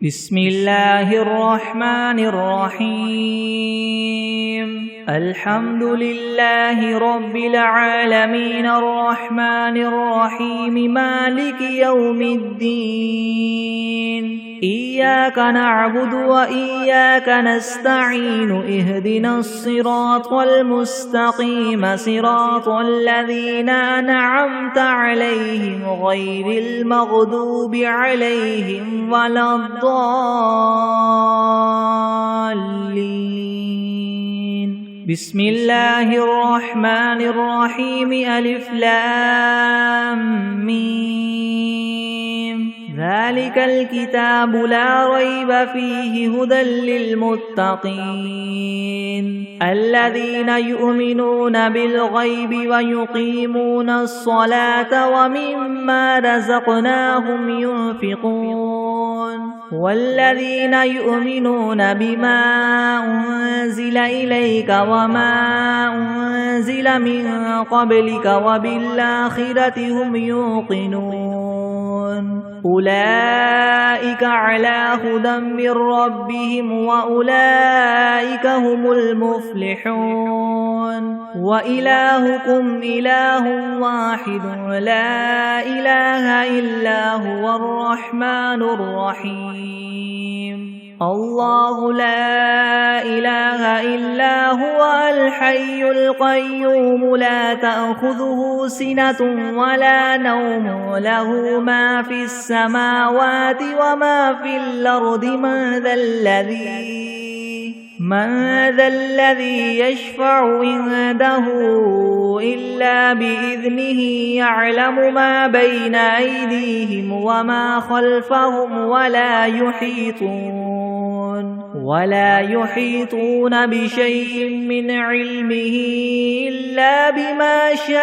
بسم الله الرحمن الرحيم الحمد لله رب العالمين الرحمن الرحيم مالك يوم الدين إياك نعبد وإياك نستعين اهدنا الصراط المستقيم صراط الذين أنعمت عليهم غير المغضوب عليهم ولا الضالين بسم الله الرحمن الرحيم ألف لام ميم ذلك الكتاب لا ريب فيه هدى للمتقين الذين يؤمنون بالغيب ويقيمون الصلاة ومما رزقناهم ينفقون والذين يؤمنون بما أنزل إليك وما أنزل من قبلك وبالآخرة هم يوقنون أولئك على هدى من ربهم وأولئك هم المفلحون وإلهكم إله واحد لا إله إلا هو الرحمن الرحيم الله لا إله إلا هو الحي القيوم لا تأخذه سنة ولا نوم له ما في السماوات وما في الأرض من ذا الذي يشفع عنده إلا بإذنه يعلم ما بين أيديهم وما خلفهم ولا يحيطون بشيء من علمه إلا بما شاء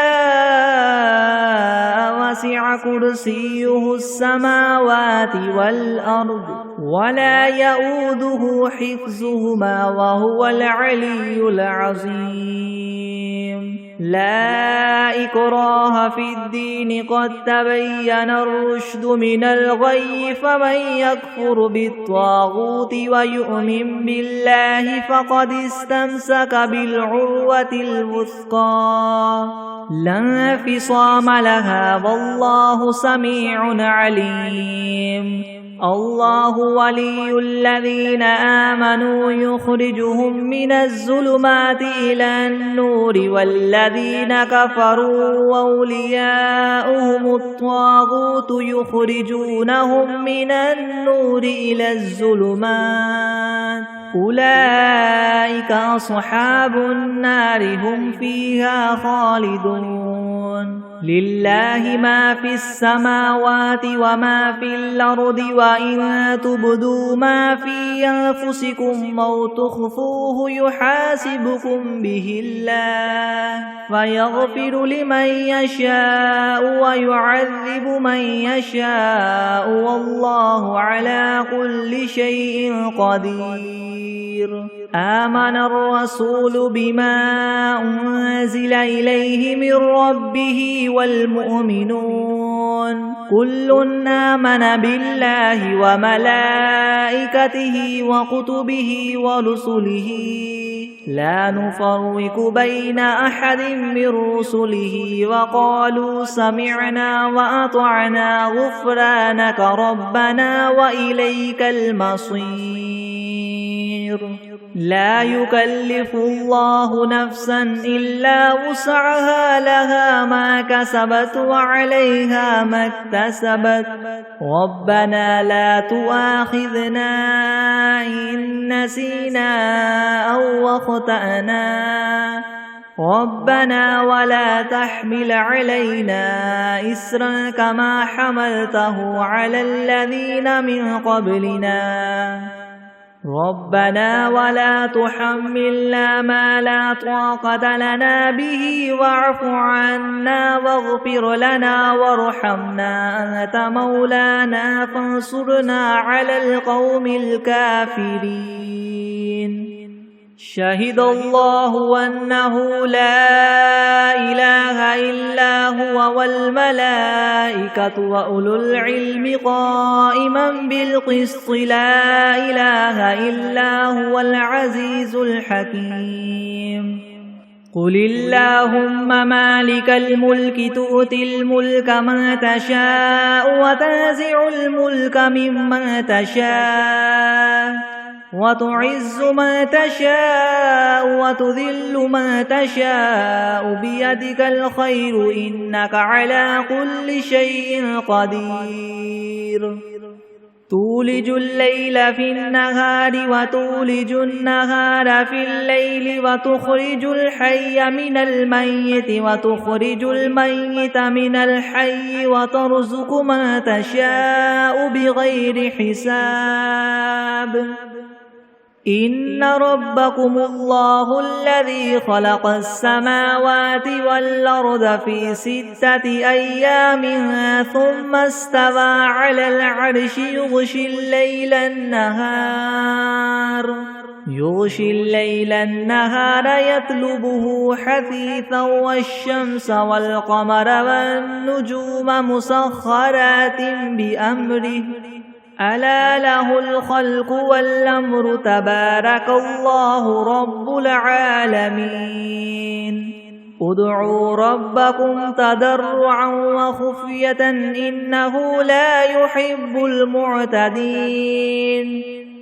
وسع كرسيه السماوات والأرض ولا يؤوده حفظهما وهو العلي العظيم لا إكراه في الدين قد تبين الرشد من الغي فمن يكفر بالطاغوت ويؤمن بالله فقد استمسك بالعروة الوثقى لا انفصام لها والله سميع عليم الله ولي الذين آمنوا يخرجهم من الظلمات إلى النور والذين كفروا أولياؤهم الطاغوت يخرجونهم من النور إلى الظلمات أولئك أصحاب النار هم فيها خالدون لله ما في السماوات وما في الأرض وإن تبدوا ما في أنفسكم أو تخفوه يحاسبكم به الله فيغفر لمن يشاء ويعذب من يشاء والله على كل شيء قدير آمن الرسول بما أنزل إليه من ربه والمؤمنون كل آمن بالله وملائكته وكتبه ورسله لا نفرق بين أحد من رسله وقالوا سمعنا وأطعنا غفرانك ربنا وإليك المصير لا يكلف الله نفسا إلا وسعها لها ما كسبت وعليها ما اكتسبت ربنا لا تؤاخذنا إن نسينا أو أخطأنا ربنا ولا تحمل علينا إسرا كما حملته على الذين من قبلنا ربنا ولا تحملنا ما لا طاقة لنا به واعف عنا واغفر لنا وارحمنا أنت مولانا فانصرنا على القوم الكافرين شهد الله أنه لا إله إلا هو والملائكة وأولو العلم قائما بالقسط لا إله إلا هو العزيز الحكيم قل اللهم مالك الملك تؤتي الملك من تشاء وتنزع الملك ممن تشاء وتعز من تشاء وتذل من تشاء بيدك الخير إنك على كل شيء قدير تولج الليل في النهار وتولج النهار في الليل وتخرج الحي من الميت وتخرج الميت من الحي وترزق من تشاء بغير حساب إن ربكم الله الذي خلق السماوات والأرض في 6 أيام ثم استوى على العرش يغشي الليل النهار يطلبه حثيثا والشمس والقمر والنجوم مسخرات بأمره ألا له الخلق والأمر تبارك الله رب العالمين ادعوا ربكم تضرعا وخفية إنه لا يحب المعتدين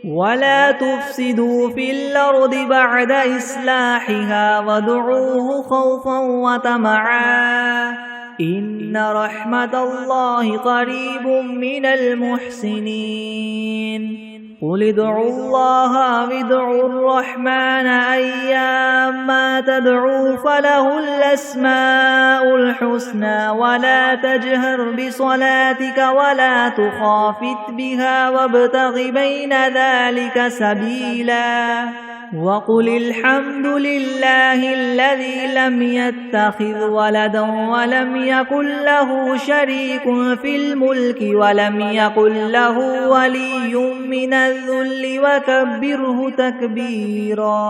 ولا تفسدوا في الأرض بعد إصلاحها وادعوه خوفا وطمعا إن رحمة الله قريب من المحسنين قل ادعوا الله وادعوا الرحمن أيما تدعوا فله الأسماء الحسنى ولا تجهر بصلاتك ولا تخافت بها وابتغ بين ذلك سبيلا وقل الحمد لله الذي لم يتخذ ولدا ولم يكن له شريك في الملك ولم يكن له ولي من الذل وكبره تكبيرا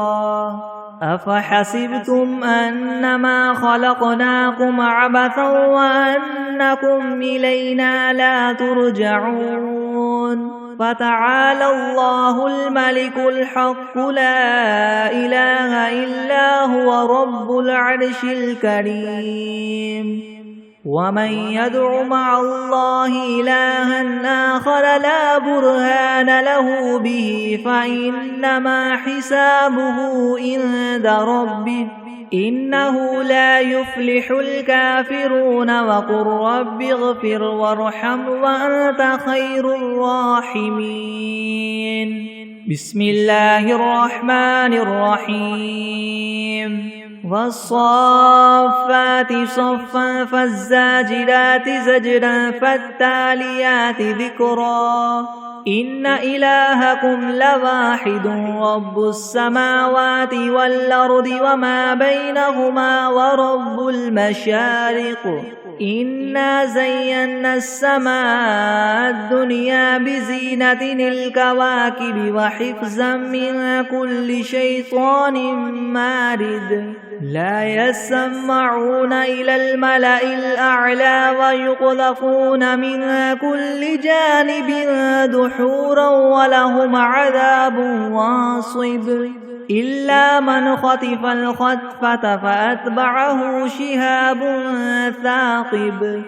أفحسبتم أنما خلقناكم عبثا وأنكم إلينا لا ترجعون فتعالى الله الملك الحق لا إله إلا هو رب العرش الكريم ومن يدع مع الله إلها آخر لا برهان له به فإنما حسابه عند ربه إنه لا يفلح الكافرون وقل رب اغفر وارحم وأنت خير الراحمين بسم الله الرحمن الرحيم والصافات صفا فالزاجرات زجرا فالتاليات ذكرا إن إلهكم لواحد رب السماوات والأرض وما بينهما ورب المشارق إنا زينا السماء الدنيا بزينة الكواكب وحفظا من كل شيطان مارد لا يسمعون إلى الملأ الأعلى ويقذفون من كل جانب دحورا ولهم عذاب واصب إلا من خطف الخطفة فأتبعه شهاب ثاقب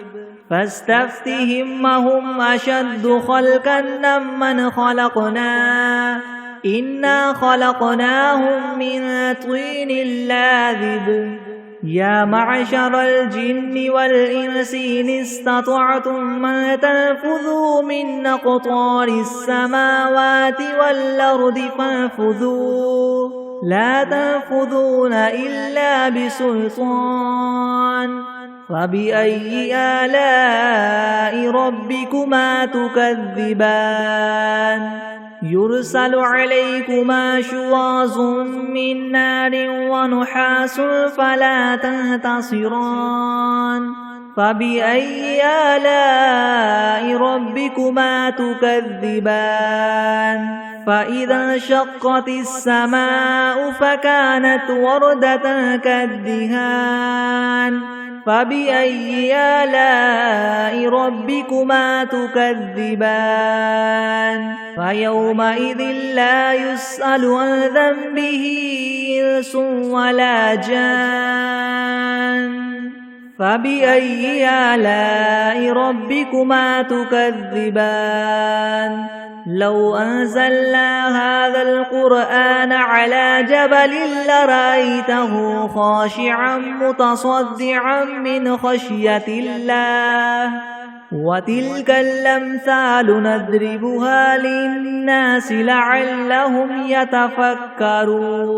فاستفتهم هم أشد خلقا ممن خلقنا إنا خلقناهم من طين لاذب يا معشر الجن والإنس إن استطعتم أن تنفذوا من أقطار السماوات والأرض فانفذوا لا تنفذون إلا بسلطان فبأي آلاء ربكما تكذبان يرسل عليكما شواظ من نار ونحاس فلا تنتصران فبأي آلاء ربكما تكذبان فإذا انشقت السماء فكانت وردة كالدهان فبأي آلاء ربكما تكذبان فيومئذ لا يسأل عن ذنبه إنس ولا جان فبأي آلاء ربكما تكذبان لو أنزلنا هذا القرآن على جبل لرأيته خاشعا متصدعا من خشية الله وتلك الأمثال نضربها للناس لعلهم يتفكرون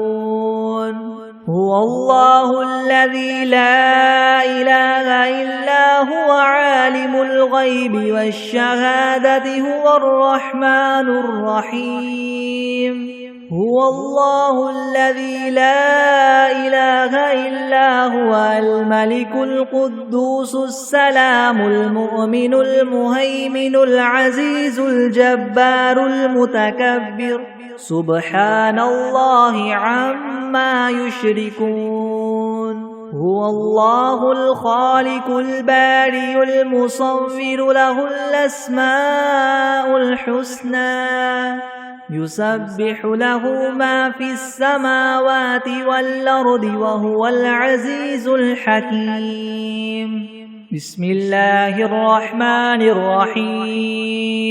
هو الله الذي لا إله إلا هو عالم الغيب والشهادة هو الرحمن الرحيم هو الله الذي لا إله إلا هو الملك القدوس السلام المؤمن المهيمن العزيز الجبار المتكبر سبحان الله عما يشركون هو الله الخالق البارئ المصور له الأسماء الحسنى يسبح له ما في السماوات والأرض وهو العزيز الحكيم بسم الله الرحمن الرحيم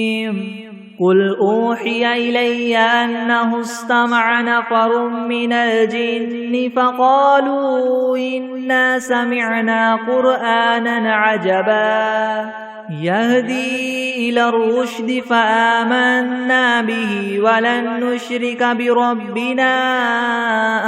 قل أوحي إلي أنه استمع نفر من الجن فقالوا إنا سمعنا قرآنا عجبا يهدي إلى الرشد فآمنا به ولن نشرك بربنا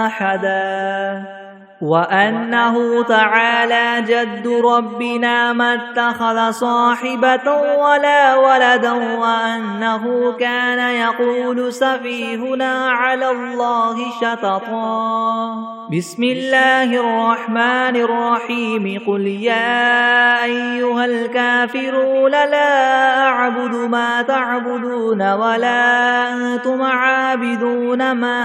أحدا وأنه تعالى جد ربنا ما اتخذ صاحبة ولا ولدا وأنه كان يقول سفيهنا على الله شططا بسم الله الرحمن الرحيم قل يا أيها الكافرون لا أعبد ما تعبدون ولا أنتم عابدون ما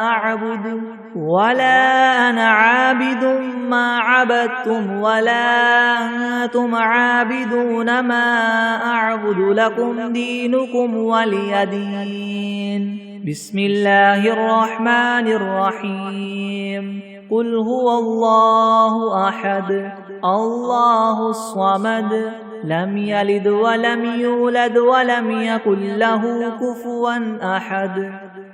أعبد ولا أنا عابد ما عبدتم ولا أنتم عابدون ما أعبد لكم دينكم ولي دين بسم الله الرحمن الرحيم قل هو الله أحد الله الصمد لم يلد ولم يولد ولم يكن له كفوا أحد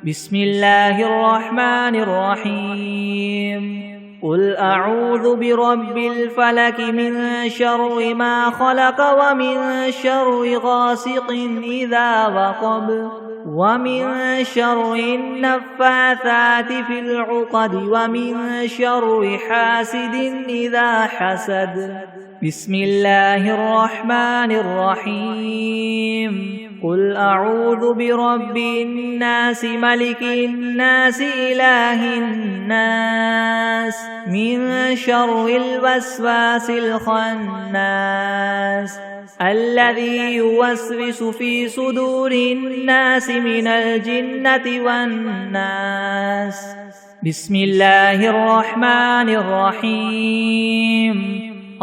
بسم الله الرحمن الرحيم قل أعوذ برب الفلك من شر ما خلق ومن شر غاسق إذا وقب ومن شر النفاثات في العقد ومن شر حاسد إذا حسد بسم الله الرحمن الرحيم قل أعوذ برب الناس ملك الناس إله الناس من شر الوسواس الخناس الذي يوسوس في صدور الناس من الجنة والناس بسم الله الرحمن الرحيم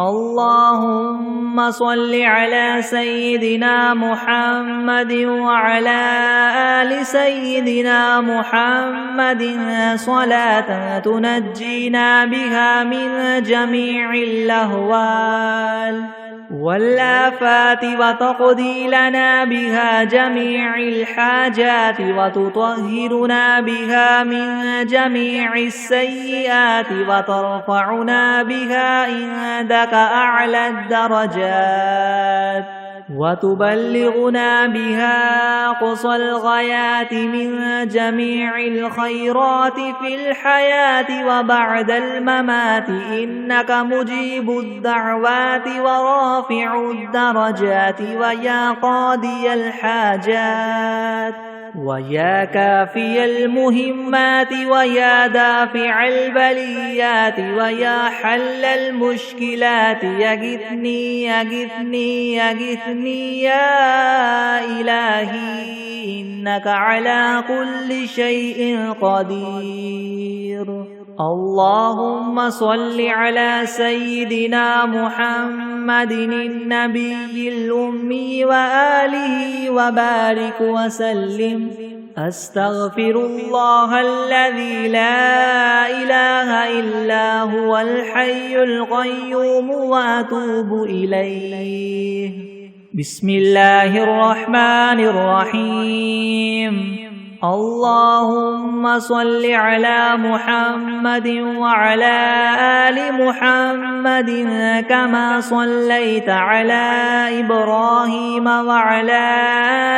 اللهم صل على سيدنا محمد وعلى آل سيدنا محمد صلاة تنجينا بها من جميع الأهوال والآفات وتقضي لنا بها جميع الحاجات وتطهرنا بها من جميع السيئات وترفعنا بها عندك أعلى الدرجات وتبلغنا بها أقصى الغايات من جميع الخيرات في الحياة وبعد الممات إنك مجيب الدعوات ورافع الدرجات ويا قاضي الحاجات ويا كافي المهمات ويا دافع البليات ويا حل المشكلات يغثني يغثني يغثني يا إلهي إنك على كل شيء قدير. اللهم صل على سيدنا محمد النبي الأمي وآله وبارك وسلم. أستغفر الله الذي لا إله إلا هو الحي القيوم وأتوب إليه. بسم الله الرحمن الرحيم. اللهم صل على محمد وعلى آل محمد كما صليت على إبراهيم وعلى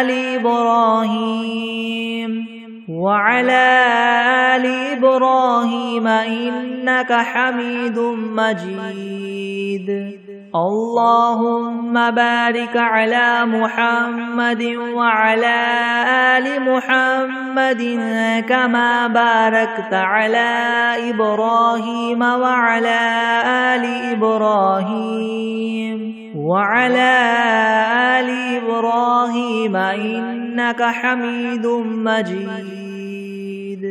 آل إبراهيم إنك حميد مجيد. اللهم بارك على محمد وعلى آل محمد كما باركت على إبراهيم وعلى آل إبراهيم إنك حميد مجيد.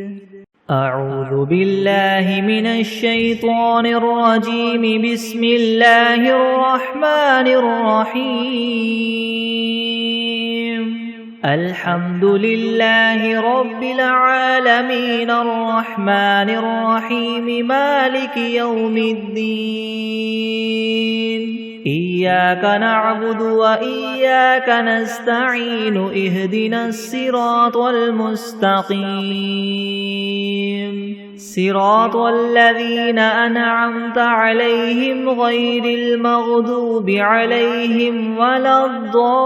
أعوذ بالله من الشيطان الرجيم. بسم الله الرحمن الرحيم. الحمد لله رب العالمين الرحمن الرحيم مالك يوم الدين. إياك نعبد وإياك نستعين. اهدنا الصراط المستقيم صراط الذين أنعمت عليهم غير المغضوب عليهم ولا الضالين.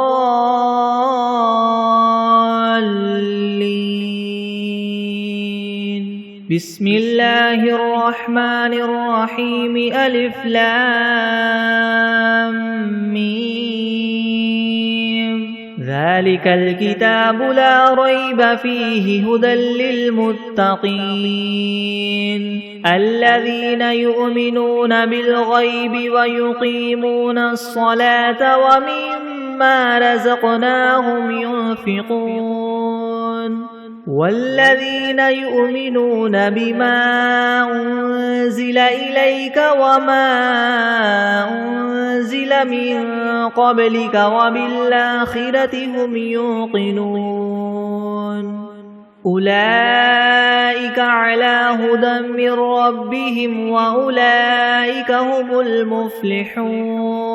بسم الله الرحمن الرحيم. ألف لام ميم. ذلك الكتاب لا ريب فيه هدى للمتقين الذين يؤمنون بالغيب ويقيمون الصلاة ومما رزقناهم ينفقون والذين يؤمنون بما أنزل إليك وما أنزل من قبلك وبالآخرة هم يوقنون. أولئك على هدى من ربهم وأولئك هم المفلحون.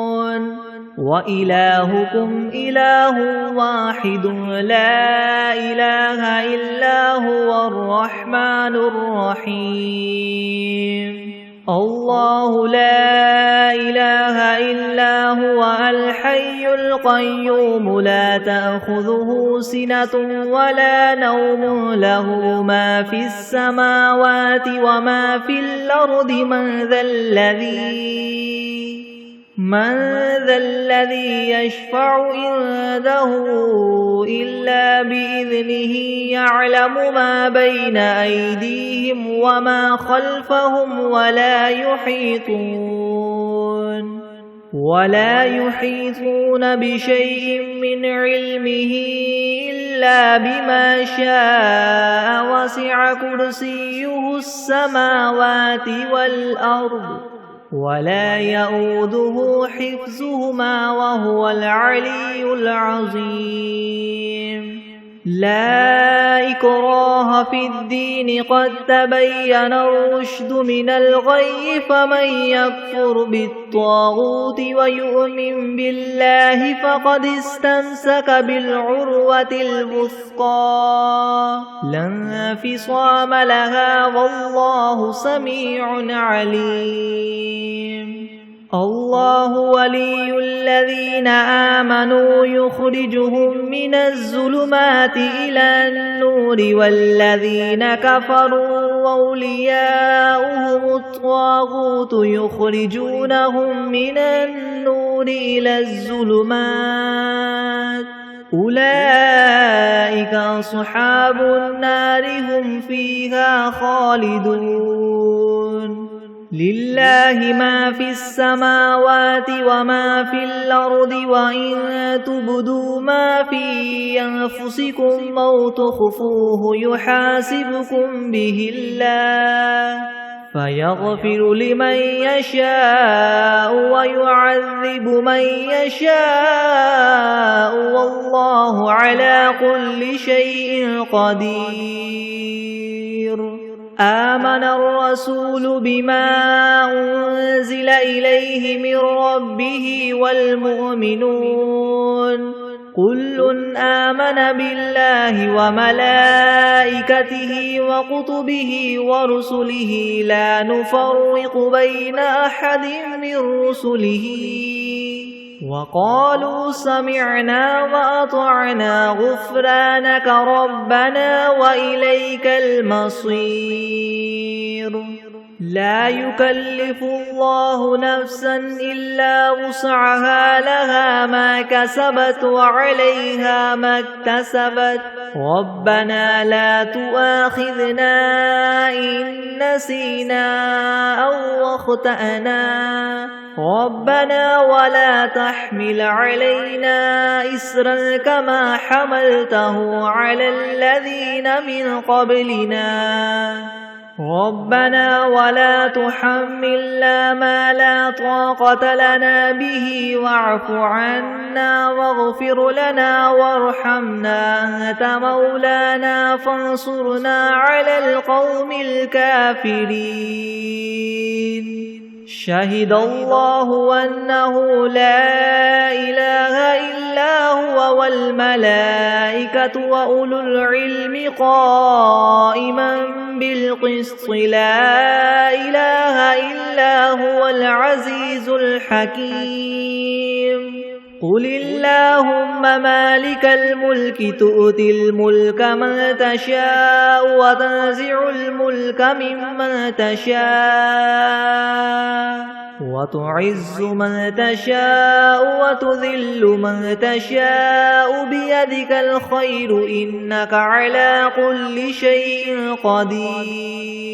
وإلهكم إله واحد لا إله إلا هو الرحمن الرحيم. الله لا إله إلا هو الحي القيوم لا تأخذه سنة ولا نوم له ما في السماوات وما في الأرض. من ذا الذي يشفع عنده إلا بإذنه. يعلم ما بين أيديهم وما خلفهم ولا يحيطون بشيء من علمه إلا بما شاء. وسع كرسيه السماوات والأرض ولا يؤوده حفظهما وهو العلي العظيم. لا إكراه في الدين قد تبين الرشد من الغي. فمن يكفر بالطاغوت ويؤمن بالله فقد استمسك بالعروة الوثقى لا انفصام لها والله سميع عليم. الله ولي الذين آمنوا يخرجهم من الظلمات إلى النور والذين كفروا أولياؤهم الطاغوت يخرجونهم من النور إلى الظلمات. أولئك أصحاب النار هم فيها خالدون. لله ما في السماوات وما في الأرض وإن تبدوا ما في أنفسكم أو تخفوه يحاسبكم به الله فيغفر لمن يشاء ويعذب من يشاء والله على كل شيء قدير. آمن الرسول بما أنزل إليه من ربه والمؤمنون كل آمن بالله وملائكته وكتبه ورسله لا نفرق بين أحد من رسله وقالوا سمعنا وأطعنا غفرانك ربنا وإليك المصير. لا يكلف الله نفسا إلا وسعها لها ما كسبت وعليها ما اكتسبت ربنا لا تؤاخذنا إن نسينا أو أخطأنا ربنا ولا تحمل علينا إسرا كما حملته على الذين من قبلنا ربنا ولا تحملنا ما لا طاقة لنا به واعف عنا واغفر لنا وارحمنا أنت مولانا فانصرنا على القوم الكافرين. شهد الله أنه لا إله إلا هو والملائكة وأولو العلم قائما بالقسط لا إله إلا هو العزيز الحكيم. قل اللهم مالك الملك تؤتي الملك من تشاء وتنزع الملك ممن تشاء وتعز من تشاء وتذل من تشاء بيدك الخير إنك على كل شيء قدير.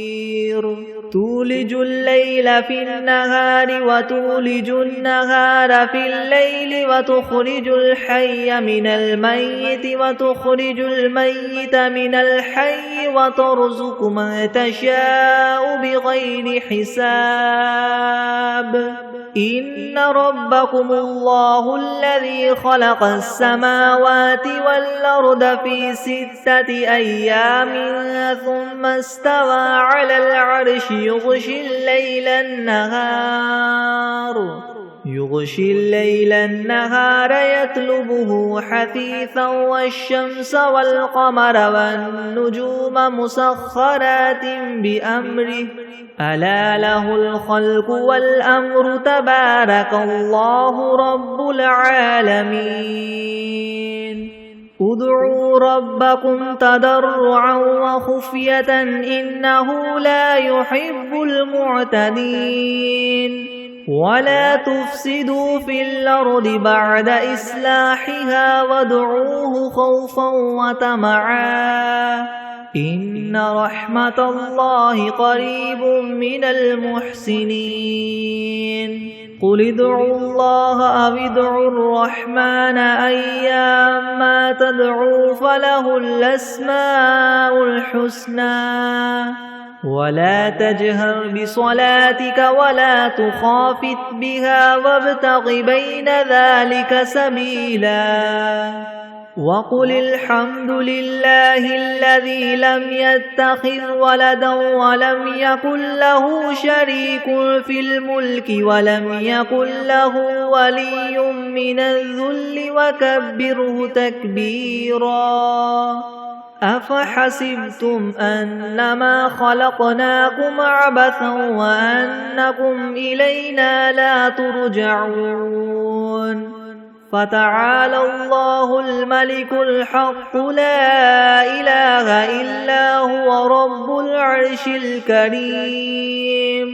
تولج الليل في النهار وتولج النهار في الليل وتخرج الحي من الميت وتخرج الميت من الحي وترزق من تشاء بغير حساب. إن ربكم الله الذي خلق السماوات والأرض في 6 أيام ثم استوى على العرش يغشي الليل النهار يطلبه حثيثا والشمس والقمر والنجوم مسخرات بأمره ألا له الخلق والأمر تبارك الله رب العالمين. ادعوا ربكم تضرعا وخفية إنه لا يحب المعتدين. ولا تفسدوا في الأرض بعد إصلاحها وادعوه خوفا وطمعا إن رحمة الله قريب من المحسنين. قل ادعوا الله أو ادعوا الرحمن أيما تدعوا فله الأسماء الحسنى ولا تجهر بصلاتك ولا تخافت بها وابتغ بين ذلك سبيلا. وقل الحمد لله الذي لم يتخذ ولدا ولم يكن له شريك في الملك ولم يكن له ولي من الذل وكبره تكبيرا. أفحسبتم أنما خلقناكم عبثا وأنكم إلينا لا ترجعون. فتعالى الله الملك الحق لا إله إلا هو رب العرش الكريم.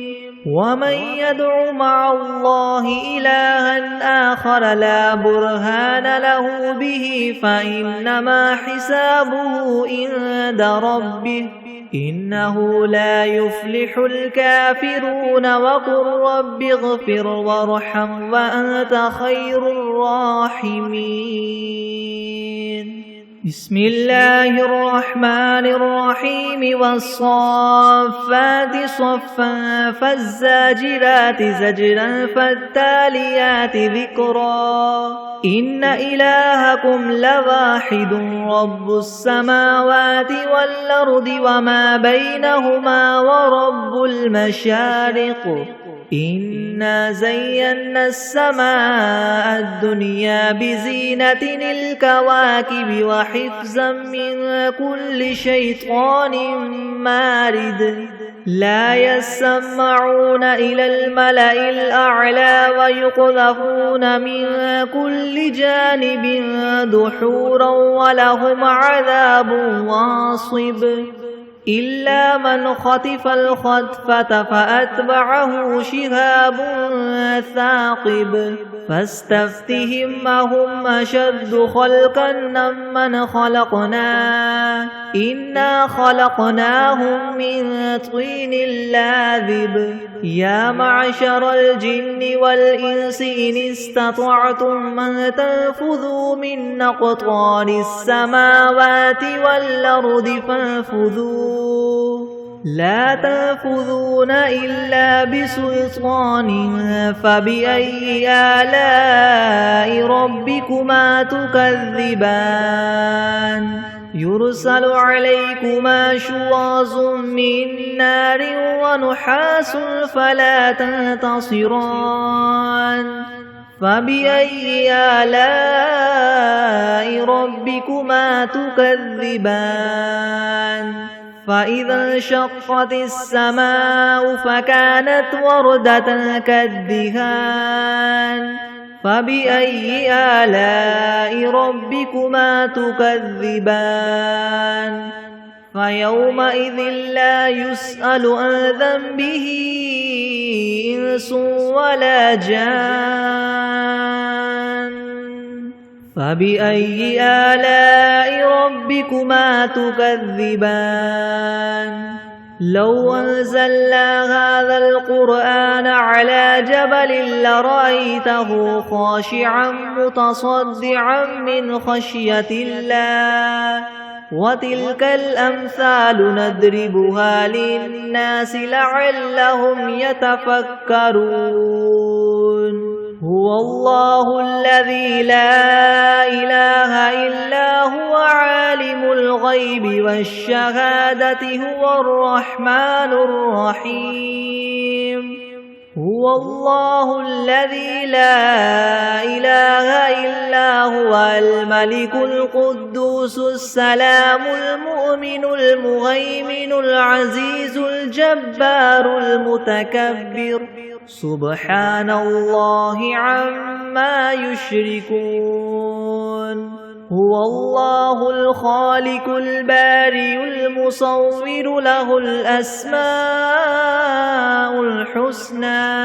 ومن يدع مع الله إلها آخر لا برهان له به فإنما حسابه عند ربه إنه لا يفلح الكافرون وقل رب اغفر وارحم وأنت خير الراحمين بسم الله الرحمن الرحيم والصافات صفا فالزاجرات زجرا فالتاليات ذكرا إن إلهكم لواحد رب السماوات والأرض وما بينهما ورب المشارق إنا زينا السماء الدنيا بزينة الكواكب وحفظا من كل شيطان مارد لا يسمعون إلى الملأ الأعلى ويقذفون من كل جانب دحورا ولهم عذاب واصب إلا من خطف الخطفة فأتبعه شهاب ثاقب فاستفتهم أهم أشد خلقا ممن خلقنا إنا خلقناهم من طين لاذب يا معشر الجن والإنس إن استطعتم أن تنفذوا من أقطار السماوات والأرض فانفذوا لا تنفذون إلا بسلطان فبأي آلاء ربكما تكذبان يرسل عليكما شواظ من نار ونحاس فلا تنتصران فبأي آلاء ربكما تكذبان فإذا انشقت السماء فكانت وردة كالدهان فبأي آلاء ربكما تكذبان فيومئذ لا يسأل عن ذنبه إنس ولا جان فبأي آلاء ربكما تكذبان لو أنزلنا هذا القرآن على جبل لرأيته خاشعا متصدعا من خشية الله وتلك الأمثال نضربها للناس لعلهم يتفكرون هو الله الذي لا إله إلا هو عالم الغيب والشهادة هو الرحمن الرحيم هو الله الذي لا إله إلا هو الملك القدوس السلام المؤمن المهيمن العزيز الجبار المتكبر سبحان الله عما يشركون هو الله الخالق البارئ المصور له الأسماء الحسنى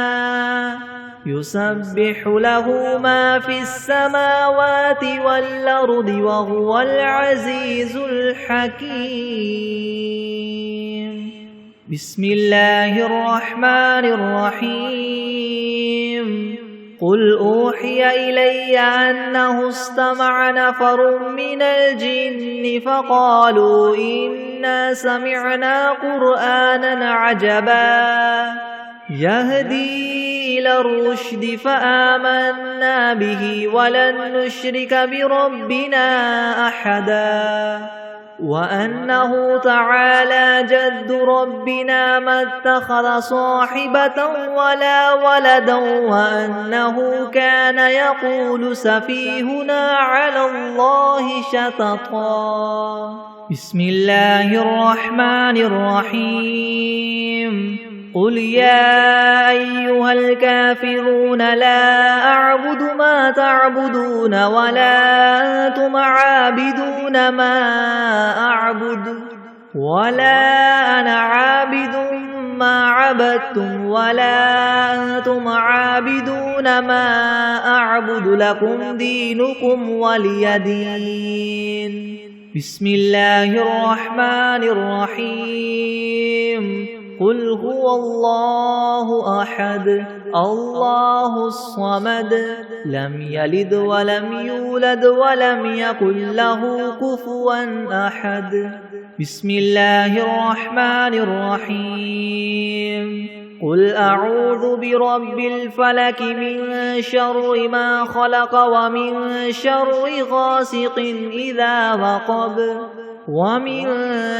يسبح له ما في السماوات والأرض وهو العزيز الحكيم بسم الله الرحمن الرحيم قل أوحي إلي أنه استمع نفر من الجن فقالوا إنا سمعنا قرآنا عجبا يهدي إلى الرشد فآمنا به ولن نشرك بربنا أحدا وأنه تعالى جد ربنا ما اتخذ صاحبة ولا ولدا وأنه كان يقول سفيهنا على الله شططا بسم الله الرحمن الرحيم قل يا أيها الكافرون لا أعبد ما تعبدون ولا أنتم عابدون ما أعبد ولا أنا عابد ما عبدتم ولا أنتم عابدون ما أعبد لكم دينكم ولي دين بسم الله الرحمن الرحيم قل هو الله أحد الله الصمد لم يلد ولم يولد ولم يكن له كفوا أحد بسم الله الرحمن الرحيم قل أعوذ برب الفلك من شر ما خلق ومن شر غاسق إذا وقب ومن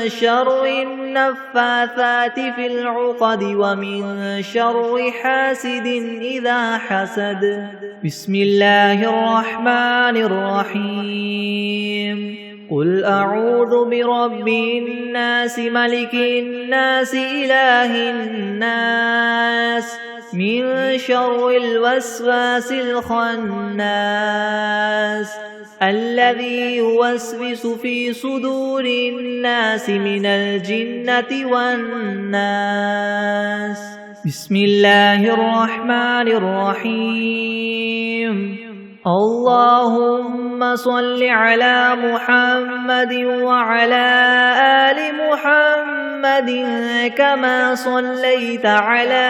شر النفاثات في العقد ومن شر حاسد إذا حسد بسم الله الرحمن الرحيم قل أعوذ برب الناس ملك الناس إله الناس من شر الوسواس الخناس الذي يوسوس في صدور الناس من الجنة والناس بسم الله الرحمن الرحيم اللهم صل على محمد وعلى آل محمد كما صليت على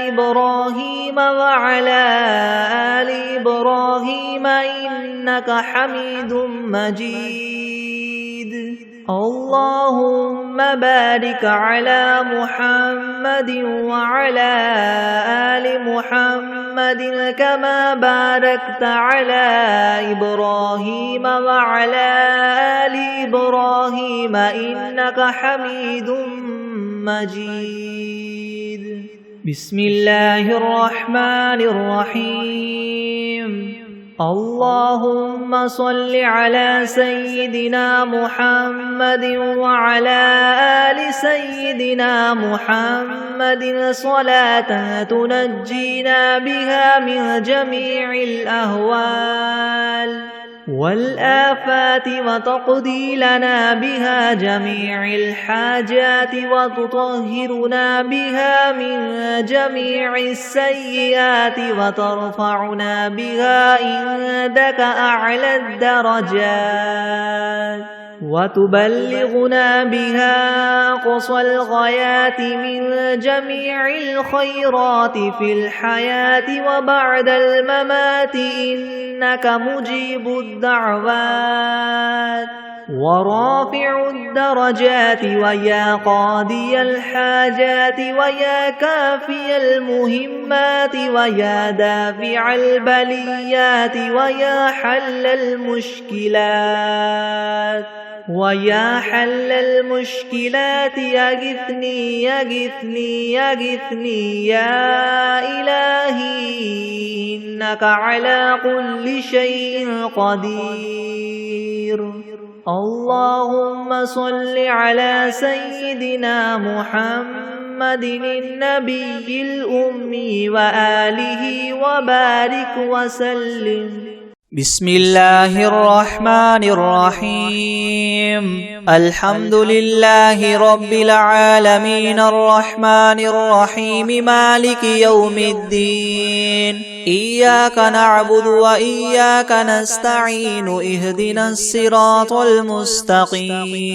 إبراهيم وعلى آل إبراهيم إنك حميد مجيد اللهم بارك على محمد وعلى آل محمد كما باركت على إبراهيم وعلى آل إبراهيم إنك حميد مجيد بسم الله الرحمن الرحيم اللهم صل على سيدنا محمد وعلى آل سيدنا محمد صلاة تنجينا بها من جميع الأهوال والآفات وتقضي لنا بها جميع الحاجات وتطهرنا بها من جميع السيئات وترفعنا بها عندك أعلى الدرجات وتبلغنا بها أقصى الغايات من جميع الخيرات في الحياة وبعد الممات إنك مجيب الدعوات ورافع الدرجات ويا قاضي الحاجات ويا كافي المهمات ويا دافع البليات ويا حل المشكلات ويا حل المشكلات يغثني يغثني يغثني يا إلهي إنك على كل شيء قدير اللهم صل على سيدنا محمد النبي الأمي وآله وبارك وسلم بسم الله الرحمن الرحيم الحمد لله رب العالمين الرحمن الرحيم مالك يوم الدين إياك نعبد وإياك نستعين اهدنا الصراط المستقيم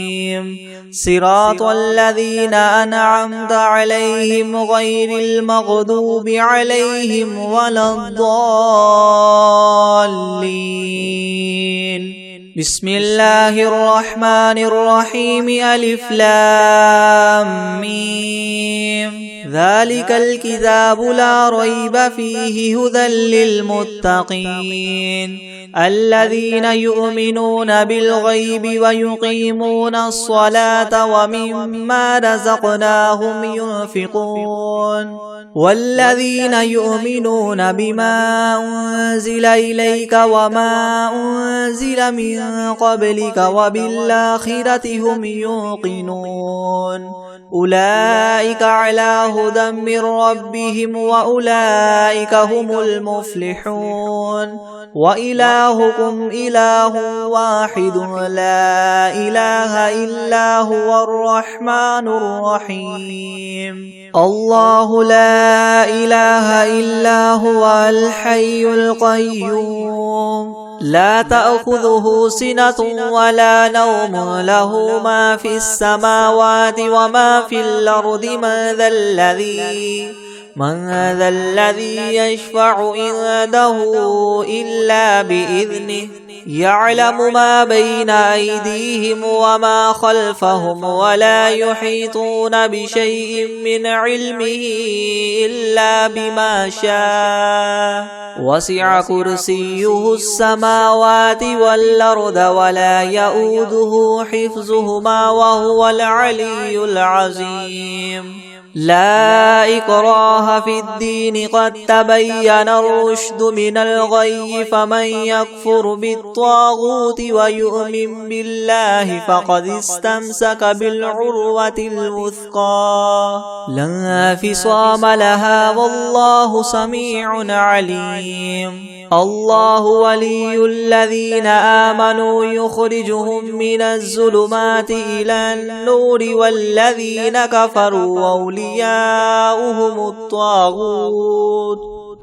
صراط الذين أنعمت عليهم غير المغضوب عليهم ولا الضالين بسم الله الرحمن الرحيم ألف لام ميم ذلك الكتاب لا ريب فيه هدى للمتقين الذين يؤمنون بالغيب ويقيمون الصلاة ومما رزقناهم ينفقون والذين يؤمنون بما أنزل إليك وما أنزل من قبلك وبالآخرة هم يوقنون أولئك على هدى من ربهم وأولئك هم المفلحون وإلهكم إله واحد لا إله إلا هو الرحمن الرحيم الله لا إله إلا هو الحي القيوم لا تأخذه سنة ولا نوم له ما في السماوات وما في الأرض من ذا الذي يشفع عنده إلا بإذنه يعلم ما بين أيديهم وما خلفهم ولا يحيطون بشيء من علمه إلا بما شاء وسع كرسيه السماوات والأرض ولا يؤوده حفظهما وهو العلي العظيم لا إكراه في الدين قد تبين الرشد من الغي فمن يكفر بالطاغوت ويؤمن بالله فقد استمسك بالعروة الوثقى لا انفصام لها والله سميع عليم الله ولي الذين آمنوا يخرجهم من الظلمات إلى النور والذين كفروا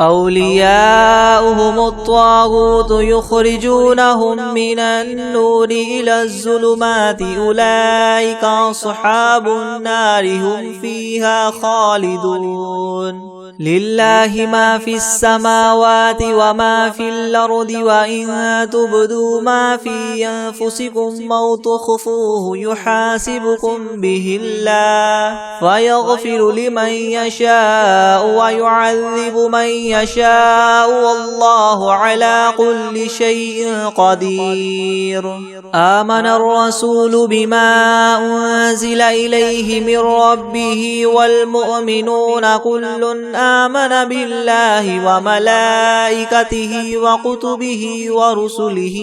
أولياؤهم الطاغوت يخرجونهم من النور إلى الظلمات أولئك أصحاب النار هم فيها خالدون لله ما في السماوات وما في الأرض وإن تبدوا ما في أنفسكم أو تخفوه يحاسبكم به الله فيغفر لمن يشاء ويعذب من يشاء والله على كل شيء قدير آمن الرسول بما أنزل إليه من ربه والمؤمنون كل آمن بالله وملائكته وكتبه ورسله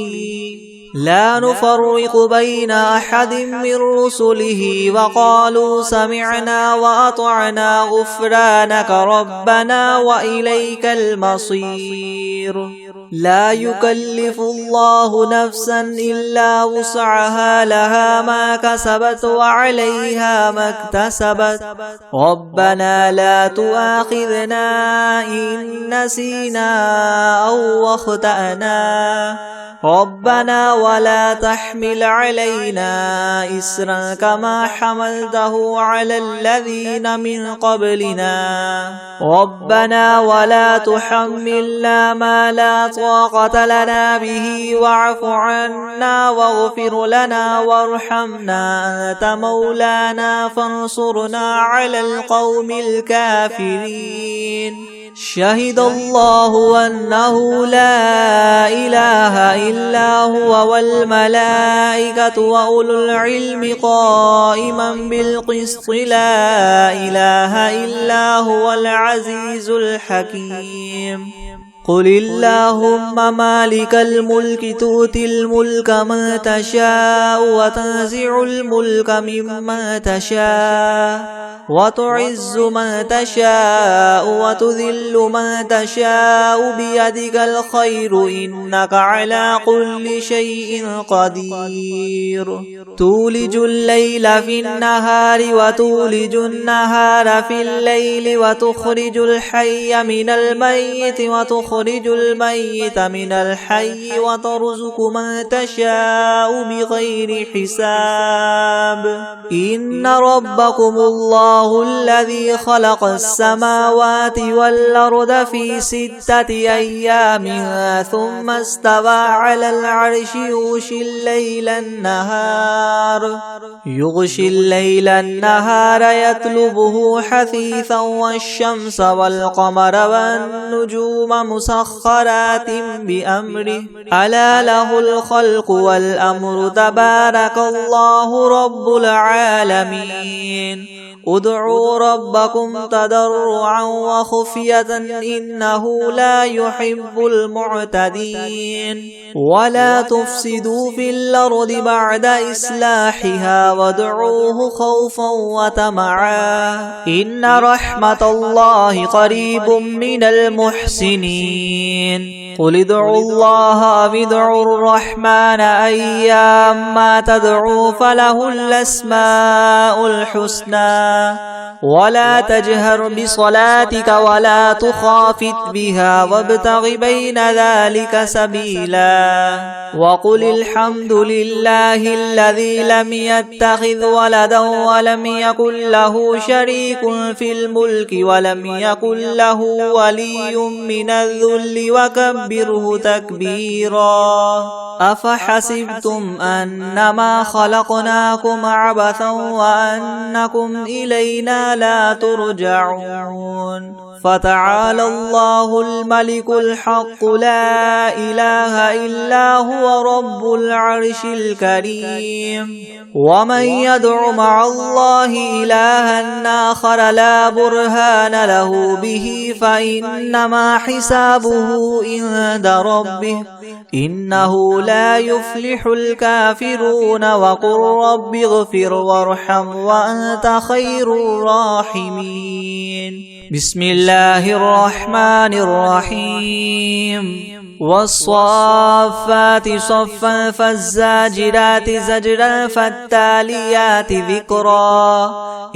لا نفرق بين أحد من رسله وقالوا سمعنا وأطعنا غفرانك ربنا وإليك المصير لا يكلف الله نفسا إلا وسعها لها ما كسبت وعليها ما اكتسبت ربنا لا تؤاخذنا إن نسينا أو أخطأنا ربنا ولا تحمل علينا إسرا كما حملته على الذين من قبلنا ربنا ولا تحملنا ما لا طاقة لنا به واعف عنا واغفر لنا وارحمنا أنت مولانا فانصرنا على القوم الكافرين شهد الله أنه لا إله إلا هو والملائكة وأولو العلم قائما بالقسط لا إله إلا هو العزيز الحكيم قل اللهم مالك الملك تؤتي الملك من تشاء وتنزع الملك ممن تشاء وتعز من تشاء وتذل من تشاء بيدك الخير إنك على كل شيء قدير تولج الليل في النهار وتولج النهار في الليل وتخرج الحي من الميت وتخرج الميت من الحي وترزق من تشاء بغير حساب إن ربكم الله الذي خلق السماوات والأرض في 6 أيام ثم استوى على العرش يغشي الليل النهار يطلبه حثيثا والشمس والقمر والنجوم مسخرات بأمره ألا له الخلق والأمر تبارك الله رب العالمين ادعوا ربكم تضرعا وخفية إنه لا يحب المعتدين ولا تفسدوا في الأرض بعد إصلاحها وادعوه خوفا وطمعا إن رحمة الله قريب من المحسنين قل ادعوا الله أو ادعوا الرحمن أيما تدعوا فله الأسماء الحسنى ولا تجهر بصلاتك ولا تخافت بها وابتغ بين ذلك سبيلا وقل الحمد لله الذي لم يتخذ ولدا ولم يكن له شريك في الملك ولم يكن له ولي من الذل وكبره تكبيرا أفحسبتم أنما خلقناكم عبثا وأنكم إلينا لا ترجعون فتعالى الله الملك الحق لا إله إلا هو رب العرش الكريم ومن يدع مع الله إلها آخر لا برهان له به فإنما حسابه عند ربه إنه لا يفلح الكافرون وقل رب اغفر وارحم وأنت خير الراحمين بسم الله الرحمن الرحيم والصافات صفا فالزاجرات زجرا فالتاليات ذكرا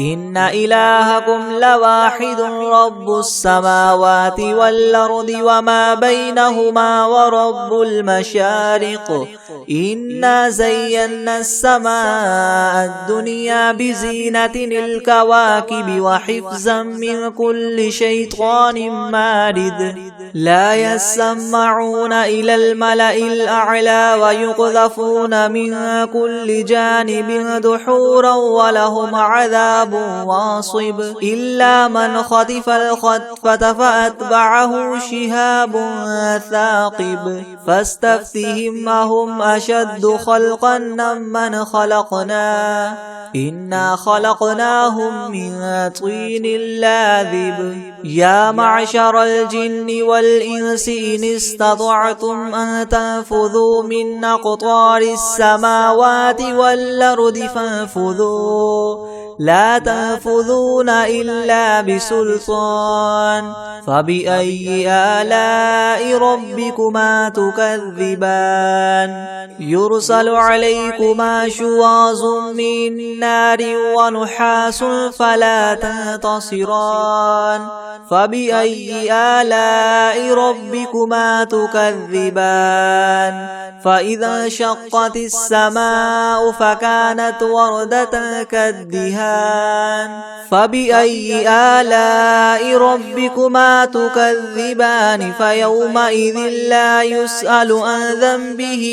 إن إلهكم لواحد رب السماوات والأرض وما بينهما ورب المشارق إنا زينا السماء الدنيا بزينة الكواكب وحفظا من كل شيطان مارد لا يسمعون إلى الملأ الأعلى ويقذفون من كل جانب دحورا ولهم عذاب واصب إلا من خطف الخطفة فأتبعه شهاب ثاقب فاستفتهم أهم أشد خلقا من خلقنا إنا خلقناهم من طين لاذب يا معشر الجن والإنس إن استطعتم أن تنفذوا من أقطار السماوات والأرض فانفذوا لا تنفذون إلا بسلطان فبأي آلاء ربكما تكذبان يرسل عليكما شواظ من نار ونحاس فلا تنتصران فبأي آلاء ربكما تكذبان فإذا انشقت السماء فكانت وردة كالدهان فبأي آلاء ربكما تكذبان فيومئذ لا يسأل عن ذنبه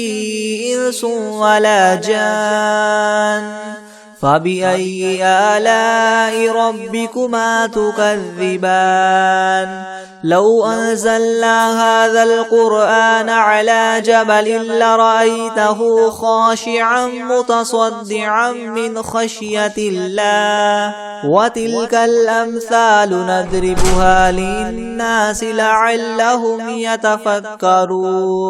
إنس ولا جان فبأي آلاء ربكما تكذبان لو أنزلنا هذا القرآن على جبل لرأيته خاشعا متصدعا من خشية الله وتلك الأمثال نضربها للناس لعلهم يتفكرون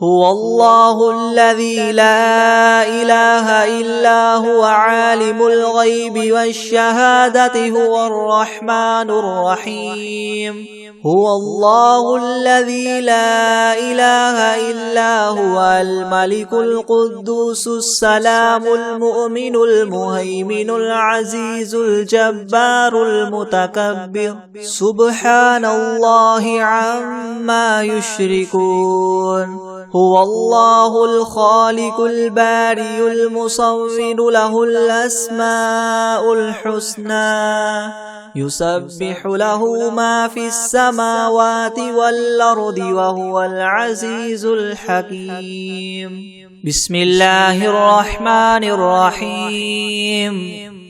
هو الله الذي لا إله إلا هو عالم الغيب والشهادة هو الرحمن الرحيم هو الله الذي لا إله إلا هو الملك القدوس السلام المؤمن المهيمن العزيز الجبار المتكبر سبحان الله عما يشركون هو الله الخالق البارئ المصور له الأسماء الحسنى يسبح له ما في السماوات والأرض وهو العزيز الحكيم بسم الله الرحمن الرحيم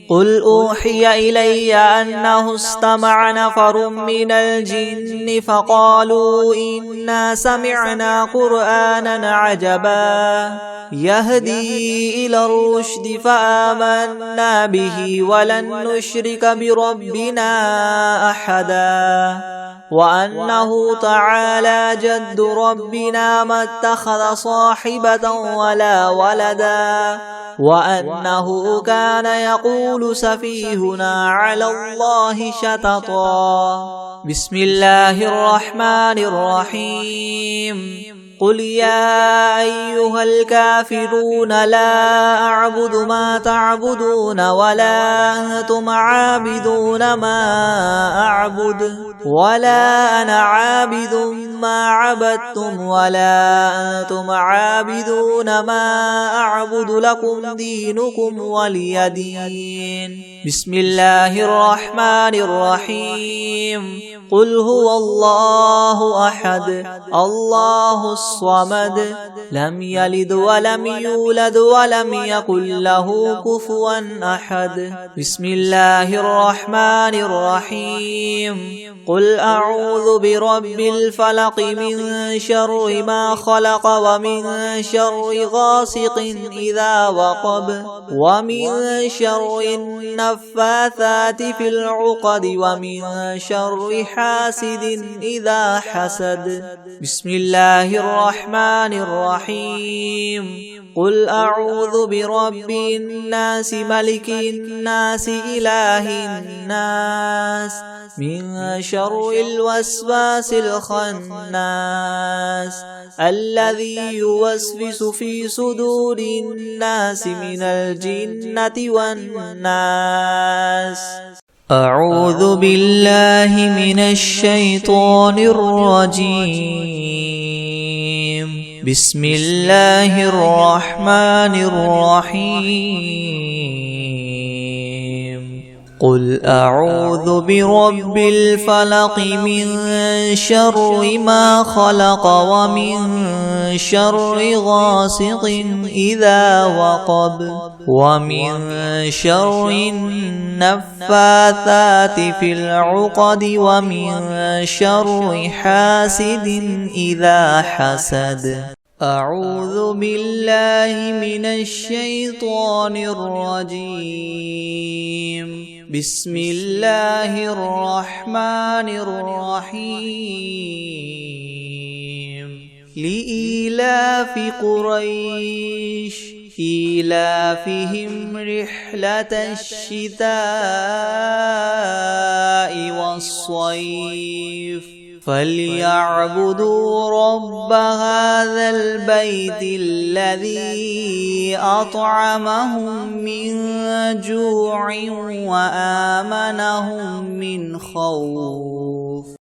قل أوحي إلي أنه استمع نفر من الجن فقالوا إنا سمعنا قرآنا عجبا يهدي إلى الرشد فآمنا به ولن نشرك بربنا أحدا وأنه تعالى جد ربنا ما اتخذ صاحبة ولا ولدا وأنه كان يقول سفيهنا على الله شططا. بسم الله الرحمن الرحيم. قل يا أيها الكافرون لا أعبد ما تعبدون ولا أنتم عابدون ما أعبد ولا أنا عابد ما عبدتم ولا أنتم عابدون ما أعبد لكم دينكم ولي دين. بسم الله الرحمن الرحيم. قل هو الله أحد الله الصمد لم يلد ولم يولد ولم يكن له كفوا أحد. بسم الله الرحمن الرحيم. قل أعوذ برب الفلق من شر ما خلق ومن شر غاسق إذا وقب ومن شر النفاثات في العقد ومن شر حاسد إذا حسد. بسم الله الرحمن الرحيم. قل أعوذ برب الناس ملك الناس إله الناس من شر الوسواس الخناس الذي يوسوس في صدور الناس من الجنة والناس. أعوذ بالله من الشيطان الرجيم. بسم الله الرحمن الرحيم. قل أعوذ برب الفلق من شر ما خلق ومن شر غاسق إذا وقب ومن شر النفاثات في العقد ومن شر حاسد إذا حسد. أعوذ بالله من الشيطان الرجيم. بسم الله الرحمن الرحيم. لإيلاف قريش إيلافهم رحلة الشتاء والصيف فليعبدوا رب هذا البيت الذي أطعمهم من جوع وآمنهم من خوف.